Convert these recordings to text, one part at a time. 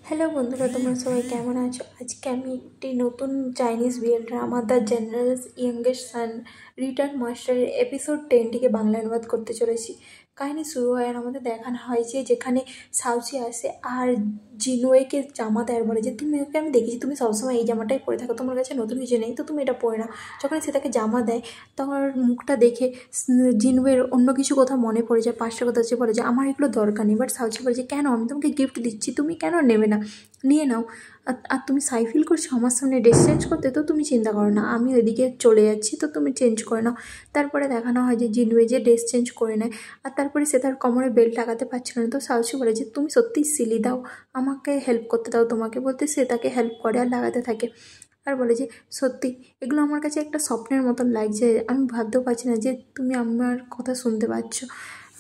Hello বন্ধুরা, তোমরা সবাই কেমন আছো? আজকে আমি একটি নতুন Chinese BL drama the general's youngest son return মাস্টারের এপিসোড 10টিকে বাংলা অনুবাদ করতে চলেছি। কাহিনী শুরু হয় আর আমাদের দেখানো হয় যে যেখানে সাউচি আসে আর জিনুয়েকে জামা দেয়, বলে যে তুমি ওকে আমি দেখেছি, তুমি সবসময় এই জামাটাই পরে থাকো, তোমার কাছে নতুন কিছু নেই, তো তুমি এটা পরে নাও। যখন সে তাকে জামা দেয় তখন মুখটা দেখে জিনুয়ের অন্য কিছু কথা মনে পড়ে যায়, পাঁচটা কথা হচ্ছে, বলে যে আমার এগুলো দরকার নেই। বাট সাউচি বলে যে কেন, আমি তোমাকে গিফট দিচ্ছি, তুমি কেন নেবে না, নিয়ে নাও। আর তুমি সাইফিল করছো আমার সামনে ড্রেস চেঞ্জ করতে, তো তুমি চিন্তা করো না, আমি ওইদিকে চলে যাচ্ছি, তো তুমি চেঞ্জ করে নাও। তারপরে দেখানো হয় যে জিনুয়ে যে ড্রেস চেঞ্জ করে নেয় আর তারপরে সে তার কোমরে বেল্ট লাগাতে পারছিল না, তো সাউচি বলে যে তুমি সত্যিই সিলি, দাও আমাকে হেল্প করতে দাও, তোমাকে বলতে সে তাকে হেল্প করে আর লাগাতে থাকে। আর বলে যে সত্যি এগুলো আমার কাছে একটা স্বপ্নের মতন লাগছে, আমি ভাবতেও পারছি না যে তুমি আমার কথা শুনতে পাচ্ছ।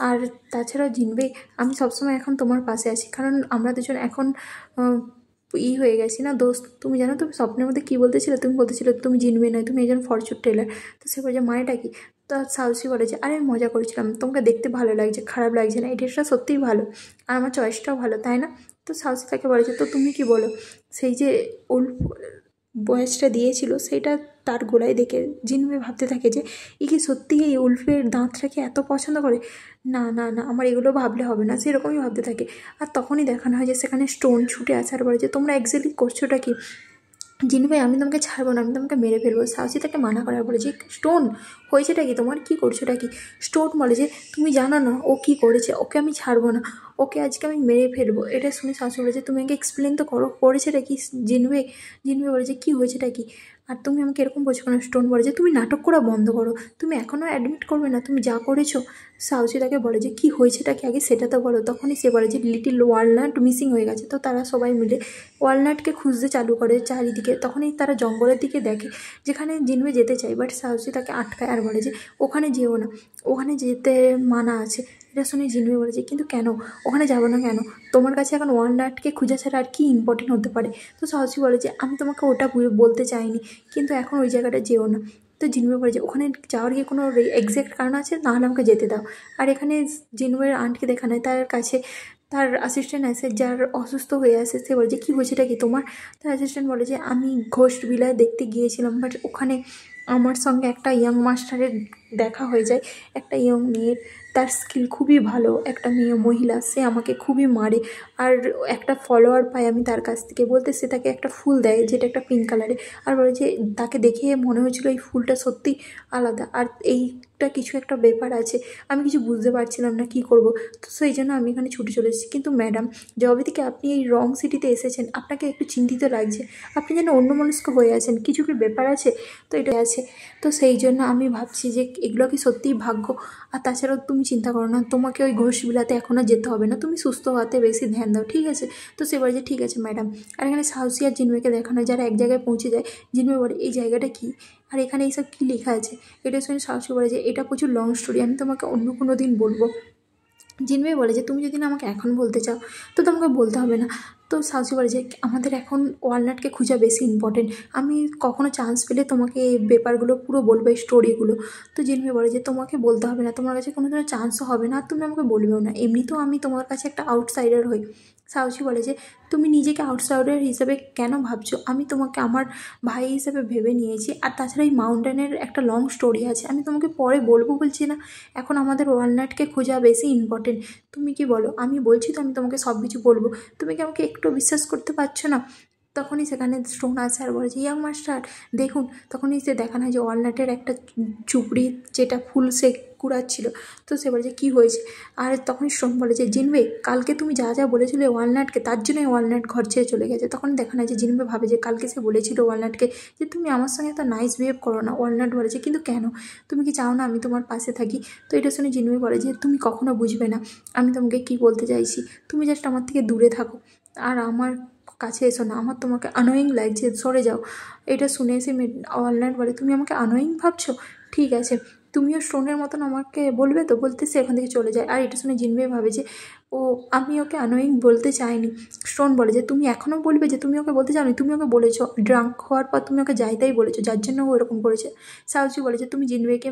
আর তাছাড়াও জিনবে, আমি সবসময় এখন তোমার পাশে আছি, কারণ আমরা দুজন এখন হয়ে গেছি না দোস্ত। তুমি জানো তুমি স্বপ্নের মধ্যে কী বলতেছিলে, তুমি বলতেছিলে তুমি জিনবে নয়, তুমি একজন ফরচুন টেলার। তো সে বলে মানেটা কি? তো সাউসি বলে যে আরে আমি মজা করেছিলাম, তোমাকে দেখতে ভালো লাগছে, খারাপ লাগছে না, এই ড্রেসটা সত্যিই ভালো আর আমার চয়েসটাও ভালো, তাই না? তো সাউসি তাকে বলে যে তো তুমি কি বলো, সেই যে উল্ফ বয়সটা দিয়েছিল সেইটা তার গোলায় দেখে জিনবে ভাবতে থাকে যে ই কি সত্যি এই উল্ফের দাঁতটা কি এত পছন্দ করে, না না না আমার এগুলো ভাবলে হবে না, সেরকমই ভাবতে থাকে। আর তখনই দেখানো হয় যে সেখানে স্টোন ছুটে আসার পরে যে তোমরা এক্স্যাক্টলি করছোটা কি? জিনু ভাই আমি তোমাকে ছাড়বো না, আমি তোমাকে মেরে ফেলবো। সাহসী তাকে মানা করার বলে যে স্টোন হয়েছেটা কি তোমার, কী করছোটা কি? স্টোন বলে যে তুমি জানো না ও কী করেছে, ওকে আমি ছাড়বো না, ওকে আজকে আমি মেরে ফেলবো। এটা শুনে সাহসী বলে যে তুমি আমাকে এক্সপ্লেন তো করো, করেছেটা কি জিনবে? জিনবে বলে যে কী হয়েছেটা কি, আর তুমি আমাকে এরকম বলছো কেন? স্টোন বলে যে তুমি নাটক করা বন্ধ করো, তুমি এখনও অ্যাডমিট করবে না তুমি যা করেছো? সাউসি তাকে বলে যে কী হয়েছেটা কি আগে সেটা তো বলো। তখনই সে বলে যে লিটিল ওয়ালনাট মিসিং হয়ে গেছে। তো তারা সবাই মিলে ওয়ালনাটকে খুঁজতে চালু করে চারিদিকে। তখনই তারা জঙ্গলের দিকে দেখে যেখানে জিনবে যেতে চায়, বাট সাউসি তাকে আটকায় আর বলে যে ওখানে যেও না, ওখানে যেতে মানা আছে। এটা শুনে জিনবে বলে যে কিন্তু কেন, ওখানে যাবো না কেন? তোমার কাছে এখন ওয়ালনাটকে খোঁজা ছাড়া আর কি ইম্পর্টেন্ট হতে পারে? তো সাহসী বলে যে আমি তোমাকে ওটা বলতে চাইনি, কিন্তু এখন ওই জায়গাটা যেও না। তো জিনবে বলে যে ওখানে যাওয়ার গিয়ে কোনো এক্স্যাক্ট কারণ আছে, নাহলে আমাকে যেতে দাও। আর এখানে জিনবের আন্টকে দেখানো হয় তার কাছে তার অ্যাসিস্ট্যান্ট আছে যার অসুস্থ হয়ে আসে। সে বলে যে কী হয়েছেটা কি তোমার? তার অ্যাসিস্ট্যান্ট বলে যে আমি ঘোস্ট বিলায় দেখতে গিয়েছিলাম, বাট ওখানে আমার সঙ্গে একটা ইয়ং মাস্টারের দেখা হয়ে যায়, একটা ইয়ং মেয়ের, তার স্কিল খুবই ভালো, একটা মহিলা, সে আমাকে খুবই মারে আর একটা ফলোয়ার পাই আমি তার কাছ থেকে, বলতে সে তাকে একটা ফুল দেয় যেটা একটা পিঙ্ক কালারের। আর বলে যে তাকে দেখে মনে হয়েছিল এই ফুলটা সত্যি আলাদা আর এইটা কিছু একটা ব্যাপার আছে, আমি কিছু বুঝতে পারছিলাম না কী করব। তো সেই জন্য আমি এখানে ছুটে চলে এসেছি। কিন্তু ম্যাডাম, যবে থেকে আপনি এই রং সিটিতে এসেছেন আপনাকে একটু চিন্তিত লাগছে, আপনি যেন অন্যমনস্ক হয়ে আছেন, কিছু কি ব্যাপার আছে? তো এটা আছে, তো সেই জন্য আমি ভাবছি যে এগুলো কি সত্যিই ভাগ্য? আর তাছাড়াও তুমি চিন্তা করো না, তোমাকে ওই ঘোষবিলাতে এখনও যেতে হবে না, তুমি সুস্থ হওয়াতে বেশি ধ্যান দাও, ঠিক আছে? তো সে বলে যে ঠিক আছে ম্যাডাম। আর এখানে সাহসী আর জিনবেকে দেখানো হয় যারা এক জায়গায় পৌঁছে যায়। জিনবে বলে এই জায়গাটা কী, আর এখানে এইসব কী লেখা আছে? এটা শুনে সাহসী বলে যে এটা প্রচুর লং স্টোরি, আমি তোমাকে অন্য কোনো দিন বলবো। জিনবে বলে যে তুমি যদি না আমাকে এখন বলতে চাও তো তোমাকে বলতে হবে না। তো সাউসি বলে যে আমাদের এখন ওয়ালনাটকে খোঁজা বেশি ইম্পর্টেন্ট, আমি কখনো চান্স পেলে তোমাকে এই ব্যাপারগুলো পুরো বলবো, এই স্টোরিগুলো। তো জিনবে বলে যে তোমাকে বলতে হবে না, তোমার কাছে কোনো ধরনের চান্সও হবে না আর তুমি আমাকে বলবেও না, এমনিতেও আমি তোমার কাছে একটা আউটসাইডার হই। সাউসি বলে যে তুমি নিজেকে আউটসাইডার হিসেবে কেন ভাবছো, আমি তোমাকে আমার ভাই হিসেবে ভেবে নিয়েছি, আর তাছাড়া এই মাউন্টেনের একটা লং স্টোরি আছে, আমি তোমাকে পরে বলবো বলছি না, এখন আমাদের ওয়ালনাটকে খোঁজা বেশি ইম্পর্টেন্ট। তুমি কি বলো? আমি বলছি তো আমি তোমাকে সব কিছু বলবো, তুমি কি আমাকে একটু বিশ্বাস করতে পারছো না? তখনই সেখানে স্টোন আছে আর বলে যে ইয়াং মাস্টার দেখুন। তখনই সে দেখানো হয় যে ওয়ালনাটের একটা চুপড়ি যেটা ফুল সে কুড়াচ্ছিল। তো সে বলে যে কী হয়েছে? আর তখন স্টোন বলে যে জিনবে কালকে তুমি যা যা বলেছিলে ওয়ালনাটকে, তার জন্যই ওয়ালনাট ঘর ছেড়ে চলে গেছে। তখন দেখানো হয় যে জিনবে ভাবে যে কালকে সে বলেছিল ওয়ালনাটকে যে তুমি আমার সঙ্গে এত নাইস বিহেভ করো না। ওয়ালনাট বলে যে কিন্তু কেন, তুমি কি চাও না আমি তোমার পাশে থাকি? তো এটা শুনে জিনবে বলে যে তুমি কখনো বুঝবে না আমি তোমাকে কী বলতে চাইছি, তুমি জাস্ট আমার থেকে দূরে থাকো আর আমার কাছে এসো না, আমার তোমাকে অ্যানোয়িং লাগছে, সরে যাও। এটা শুনে এসে ওয়ালনাট বলে তুমি আমাকে অ্যানোয়িং ভাবছো? ঠিক আছে, তুমিও স্টোনের মতন আমাকে বলবে তো, বলতে সে এখান থেকে চলে যায়। আর এটা শুনে জিনবে ভাবে যে ও আমি ওকে অ্যানোয়িং বলতে চাইনি। স্টোন বলে যে তুমি এখনও বলবে যে তুমি ওকে বলতে চাওনি, তুমি ওকে বলেছো ড্রাঙ্ক হওয়ার পর তুমি ওকে যাই তাই বলেছো, যার জন্য ও এরকম করেছে। সাউজি বলে যে তুমি জিনবেকে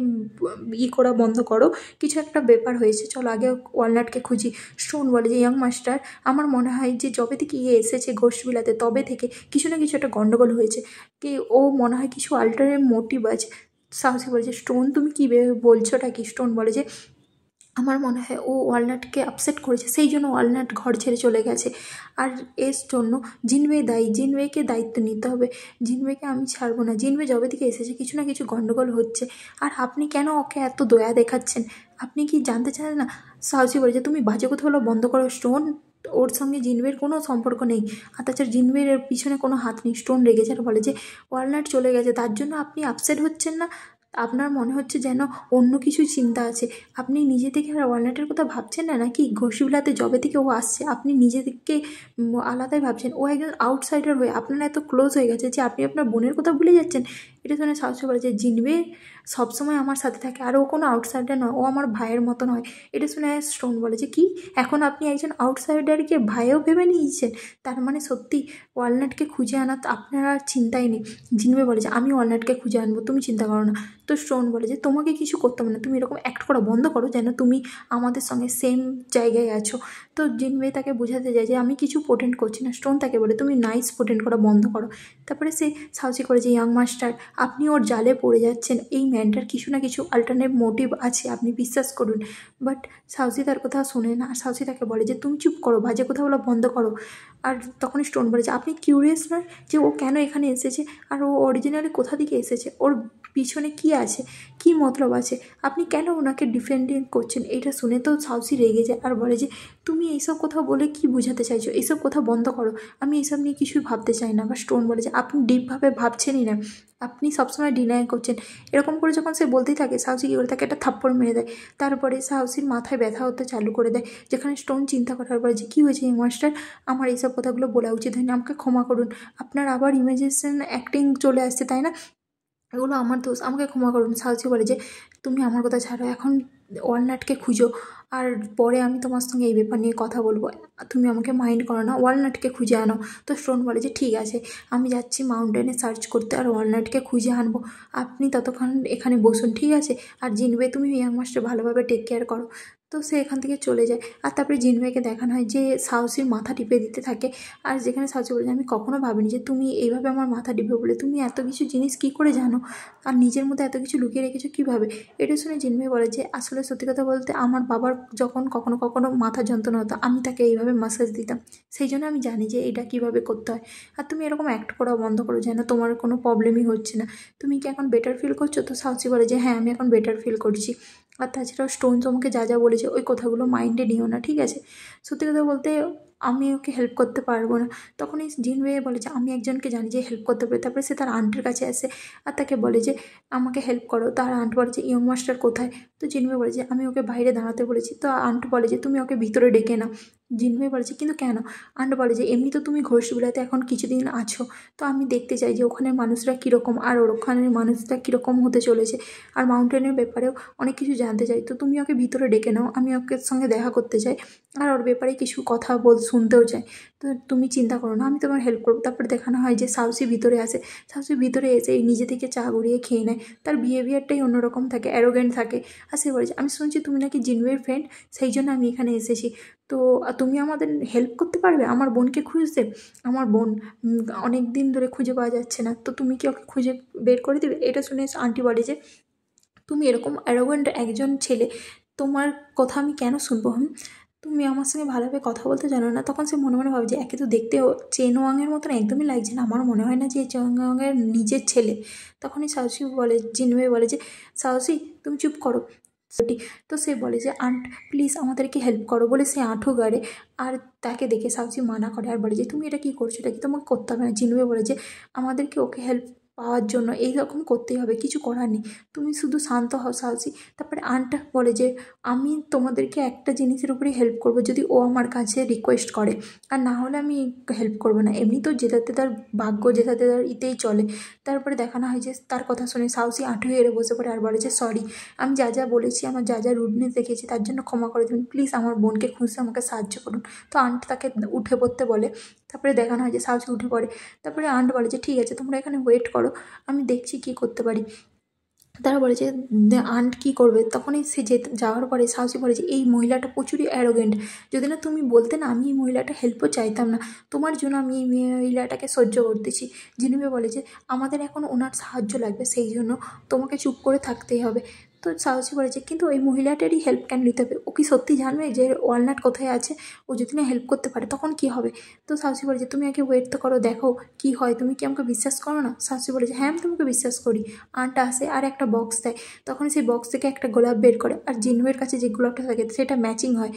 করা বন্ধ করো, কিছু একটা ব্যাপার হয়েছে, চলো আগে ওয়ালনাটকে খুঁজি। স্টোন বলে যে ইয়াং মাস্টার, আমার মনে হয় যে যবে থেকে এসেছে ঘোষবিলাতে তবে থেকে কিছু না কিছু একটা গন্ডগোল হয়েছে, কি ও মনে হয় কিছু আল্টারনেট মোটিভ আছে। সাহসী বলে যে স্টোন তুমি কী বলছোটা কি? স্টোন বলে যে আমার মনে হয় ও ওয়ালনাটকে আপসেট করেছে, সেই জন্য ওয়ালনাট ঘর ছেড়ে চলে গেছে। আর এর জন্য জিনবে দায়ী, জিনবেকে দায়িত্ব নিতে হবে, জিনবেকে আমি ছাড়বো না। জিনবে যবে থেকে এসেছে কিছু না কিছু গন্ডগোল হচ্ছে, আর আপনি কেন ওকে এত দয়া দেখাচ্ছেন? আপনি কি জানতে চান না? সাহসী বলে যে তুমি বাজে কথা বলা বন্ধ করো স্টোন, ওর সঙ্গে জিনবের কোনো সম্পর্ক নেই, আর তাছাড়া জিনবের পিছনে কোনো হাত নেই। স্টোন রেগে যায়, বলে যে ওয়ালনাট চলে গেছে তার জন্য আপনি আপসেট হচ্ছেন না? আপনার মনে হচ্ছে যেন অন্য কিছু চিন্তা আছে, আপনি নিজে থেকে আর ওয়ালনাটের কথা ভাবছেন না নাকি? ঘষিবিলাতে যবে থেকে ও আসছে আপনি নিজে থেকে আলাদাই ভাবছেন, ও একজন আউটসাইডার হয়ে আপনারা এত ক্লোজ হয়ে গেছে যে আপনি আপনার বোনের কথা ভুলে যাচ্ছেন। এটা শুনে সাহসী বলে যে জিনবে সবসময় আমার সাথে থাকে, আর ও কোনো আউটসাইডার নয়, ও আমার ভাইয়ের মতন হয়। এটা শুনে স্টোন বলে যে কি, এখন আপনি একজন আউটসাইডারকে ভাইও ভেবে নিয়েছেন? তার মানে সত্যি ওয়ালনাটকে খুঁজে আনা আপনার আর চিন্তাই নেই। জিনবে বলে যে আমি ওয়ালনাটকে খুঁজে আনবো, তুমি চিন্তা করো না। তো স্টোন বলে যে তোমাকে কিছু করতে হবে না, তুমি এরকম অ্যাক্ট করা বন্ধ করো যেন তুমি আমাদের সঙ্গে সেম জায়গায় আছো। তো জিনবে তাকে বোঝাতে যায় যে আমি কিছু পোটেন্ট করছি না। স্টোন তাকে বলে তুমি নাইস পোটেন্ট করা বন্ধ করো। তারপরে সে সাহসী করে যে ইয়াং মাস্টার আপনি ওর জালে পড়ে যাচ্ছেন, এই ম্যানটার কিছু না কিছু অল্টারনেট মোটিভ আছে, আপনি বিশ্বাস করুন। বাট সাহসী তার কথা শোনে না, আর সাহসী তাকে বলে যে তুমি চুপ করো, বাজে কথা বলা বন্ধ করো। আর তখন স্টোন বলে যে আপনি কিউরিয়াস নয় যে ও কেন এখানে এসেছে, আর ও অরিজিনালি কোথা থেকে এসেছে, ওর পিছনে কি আছে, কি মতলব আছে, আপনি কেন ওনাকে ডিফেন্ডিং করছেন? এটা শুনে তো সাহসী রেগে যায় আর বলে যে তুমি এইসব কথা বলে কি বোঝাতে চাইছো, এইসব কথা বন্ধ করো, আমি এইসব নিয়ে কিছুই ভাবতে চাই না। বা স্টোন বলে যে আপনি ডিপভাবে ভাবছেনই না, আপনি সবসময় ডিনাই করছেন। এরকম করে যখন সে বলতেই থাকে সাহসী কী করে তাকে একটা থাপ্পড় মেরে দেয়। তারপরে সাহসীর মাথায় ব্যথা হতে চালু করে দেয়, যেখানে স্টোন চিন্তা করার পরে যে কী হয়েছে এই মাস্টার, আমার এইসব কথাগুলো বলা উচিত হয়নি, আমাকে ক্ষমা করুন, আপনার আবার ইমেজিনেশন অ্যাক্টিং চলে আসছে তাই না, এগুলো আমার দোষ, আমাকে ক্ষমা করুন। সাহসী বলে যে তুমি আমার কথা ছাড়ো, এখন ওয়ালনাটকে খুঁজো, আর পরে আমি তোমার সঙ্গে এই ব্যাপার নিয়ে কথা বলবো, তুমি আমাকে মাইন্ড করো না, ওয়ালনাটকে খুঁজে আনো। তো স্টোন বলে যে ঠিক আছে, আমি যাচ্ছি মাউন্টেনে সার্চ করতে আর ওয়ালনাটকে খুঁজে আনবো, আপনি ততক্ষণ এখানে বসুন, ঠিক আছে? আর জিনবে তুমি ইয়াং মাস্টার ভালোভাবে টেক কেয়ার করো। তো সে এখান থেকে চলে যায়, আর তারপরে জিনবেকে দেখানো হয় যে সাহসীর মাথা টিপে দিতে থাকে। আর যেখানে সাহসী বলে যে আমি কখনো ভাবিনি যে তুমি এইভাবে আমার মাথা টিপে বলে, তুমি এত কিছু জিনিস কী করে জানো, আর নিজের মধ্যে এত কিছু লুকিয়ে রেখেছো কীভাবে? এটা শুনে জিনবে বলে যে আসলে সত্যি কথা বলতে আমার বাবার যখন কখনো কখনো মাথা যন্ত্রণা হতো আমি তাকে এইভাবে মাসাজ দিতাম, সেই জন্য আমি জানি যে এটা কীভাবে করতে হয়। আর তুমি এরকম অ্যাক্ট করা বন্ধ করো যেন তোমার কোনো প্রবলেমই হচ্ছে না, তুমি কি এখন বেটার ফিল করছো? তো সাহসী বলে যে হ্যাঁ আমি এখন বেটার ফিল করছি। আর তাছাড়াও স্টোন তোমাকে যা যা বলেছে ওই কথাগুলো মাইন্ডে নিও না, ঠিক আছে? সত্যি কথা বলতে আমি ওকে হেল্প করতে পারবো না। তখন এই জিনবে বলে যে আমি একজনকে জানি যে হেল্প করতে পারে। তারপরে সে তার আন্টির কাছে আসে আর তাকে বলে যে আমাকে হেল্প করো। তার আন্ট বলে যে ইয়ং মাস্টার কোথায়? তো জিনবে বলে যে আমি ওকে বাইরে দাঁড়াতে বলেছি। তো আন্ট বলে যে তুমি ওকে ভিতরে ডেকে নাও। জিনবে বলে যে কিন্তু কেন? আন্ট বলে যে এমনি তো তুমি ঘোষবিলাতে এখন কিছুদিন আছো, তো আমি দেখতে চাই যে ওখানের মানুষরা কীরকম আর ওখানের মানুষরা কীরকম হতে চলেছে, আর মাউন্টেনের ব্যাপারেও অনেক কিছু জানতে চাই। তো তুমি ওকে ভিতরে ডেকে নাও, আমি ওকে সঙ্গে দেখা করতে চাই আর ওর ব্যাপারে কিছু কথা শুনতেও চাই। তো তুমি চিন্তা করো না, আমি তোমার হেল্প করবো। তারপরে দেখানো হয় যে সাহসী ভিতরে আসে, সাহসী ভিতরে এসে নিজে থেকে চা গড়িয়ে খেয়ে নেয়। তার বিহেভিয়ারটাই অন্যরকম থাকে, অ্যারোগেন্ট থাকে। আর সে বলেছে আমি শুনছি তুমি নাকি জিনবের ফ্রেন্ড, সেই জন্য আমি এখানে এসেছি। তো তুমি আমাদের হেল্প করতে পারবে আমার বোনকে খুঁজতে? আমার বোন অনেক দিন ধরে খুঁজে পাওয়া যাচ্ছে না, তো তুমি কি ওকে খুঁজে বের করে দেবে? এটা শুনে আন্টি বলে যে তুমি এরকম অ্যারোগেন্ট একজন ছেলে, তোমার কথা আমি কেন শুনবো? তুমি আমার সঙ্গে ভালোভাবে কথা বলতে জানো না? তখন সে মনে মনে ভাবে যে একে তো দেখতে চেন ওয়াংয়ের মতন একদমই লাগছে না, আমার মনে হয় না যে চেন ওয়াংয়ের নিজের ছেলে। তখনই সাহসী বলে, জিনবে বলে যে সাহসী তুমি চুপ করো। তো সে বলে যে আন্ট প্লিজ আমাদেরকে হেল্প করো বলে সে আঁঠু গাড়ে, আর তাকে দেখে সাহসী মানা করে আর বলে যে তুমি এটা কী করছো, এটা কি তোমাকে করতে হবে না। জিনবে বলে যে আমাদেরকে ওকে হেল্প পাওয়ার জন্য এইরকম করতেই হবে, কিছু করার নেই, তুমি শুধু শান্ত হও সাহসী। তারপরে আন্ট বলে যে আমি তোমাদেরকে একটা জিনিসের উপরেই হেল্প করব, যদি ও আমার কাছে রিকোয়েস্ট করে, আর না হলে আমি হেল্প করবো না। এমনি তো জেতাতে তার ভাগ্য, জেতাতে তার ইতেই চলে। তারপরে দেখানো হয় যে তার কথা শুনে সাহসী আঁটু হয়ে বসে পড়ে আর বলে যে সরি, আমি যা যা বলেছি, আমার যা যা রুডনেস দেখেছি তার জন্য ক্ষমা করে দিন, প্লিজ আমার বোনকে খুঁজতে আমাকে সাহায্য করুন। তো আন্ট তাকে উঠে পড়তে বলে। তারপরে দেখানো হয় যে সাহসী উঠে পড়ে। তারপরে আন্ট বলে যে ঠিক আছে, তোমরা এখানে ওয়েট করো, আমি দেখছি কী করতে পারি। তারা বলে যে আন্ট কী করবে, তখনই সে যাওয়ার পরে সাহসী বলে যে এই মহিলাটা প্রচুরই অ্যারোগেন্ট, যদি না তুমি বলতে না আমি এই মহিলাটা হেল্পও চাইতাম না, তোমার জন্য আমি এই মহিলাটাকে সহ্য করতেছি। জিনিভে বলে যে আমাদের এখন ওনার সাহায্য লাগবে, সেই জন্য তোমাকে চুপ করে থাকতেই হবে। তো সাহসী বলে যে কিন্তু ওই মহিলাটারই হেল্প কেন নিতে হবে, ও কি সত্যি জানবে যে ওয়ালনাট কোথায় আছে, ও যদি না হেল্প করতে পারে তখন কি হবে। তো সাহসী বলে যে তুমি আগে ওয়েট তো করো, দেখো কি হয়, তুমি কি আমাকে বিশ্বাস করো না। সাহসী বলে যে হ্যাঁ আমি তোমাকে বিশ্বাস করি। আন্ট আসে আর একটা বক্স দেয়, তখন সেই বক্স থেকে একটা গোলাপ বের করে, আর জিনুয়ের কাছে যে গোলাপটা থাকে সেটা ম্যাচিং হয়,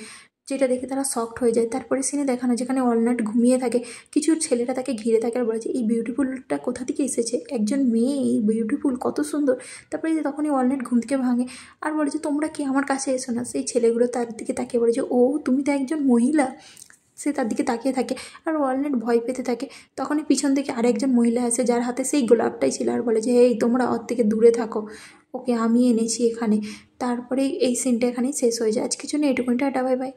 যেটা দেখে তারা শকড হয়ে যায়। তারপরে সিনে দেখানো যেখানে ওয়ালনাট ঘুমিয়ে থাকে, কিছু ছেলেরা তাকে ঘিরে থাকে আর বলে যে এই বিউটিফুলটা কোথা থেকে এসেছে, একজন মেয়ে এই বিউটিফুল, কত সুন্দর। তারপরে যে তখনই ওয়ালনাট ঘুম থেকে ভাঙে আর বলে যে তোমরা কি আমার কাছে এসো না। সেই ছেলেগুলো তার দিকে তাকিয়ে বলে যে ও তুমি তো একজন মহিলা। সে তার দিকে তাকিয়ে থাকে আর ওয়ালনাট ভয় পেতে থাকে। তখনই পিছন থেকে আরেকজন মহিলা আসে যার হাতে সেই গোলাপটাই ছিল আর বলে যে এই তোমরা ওর থেকে দূরে থাকো, ওকে আমি এনেছি এখানে। তারপরে এই সিনটা এখানেই শেষ হয়ে যায়। আজকের জন্য এটুকুনি, টাটা, বাই বাই।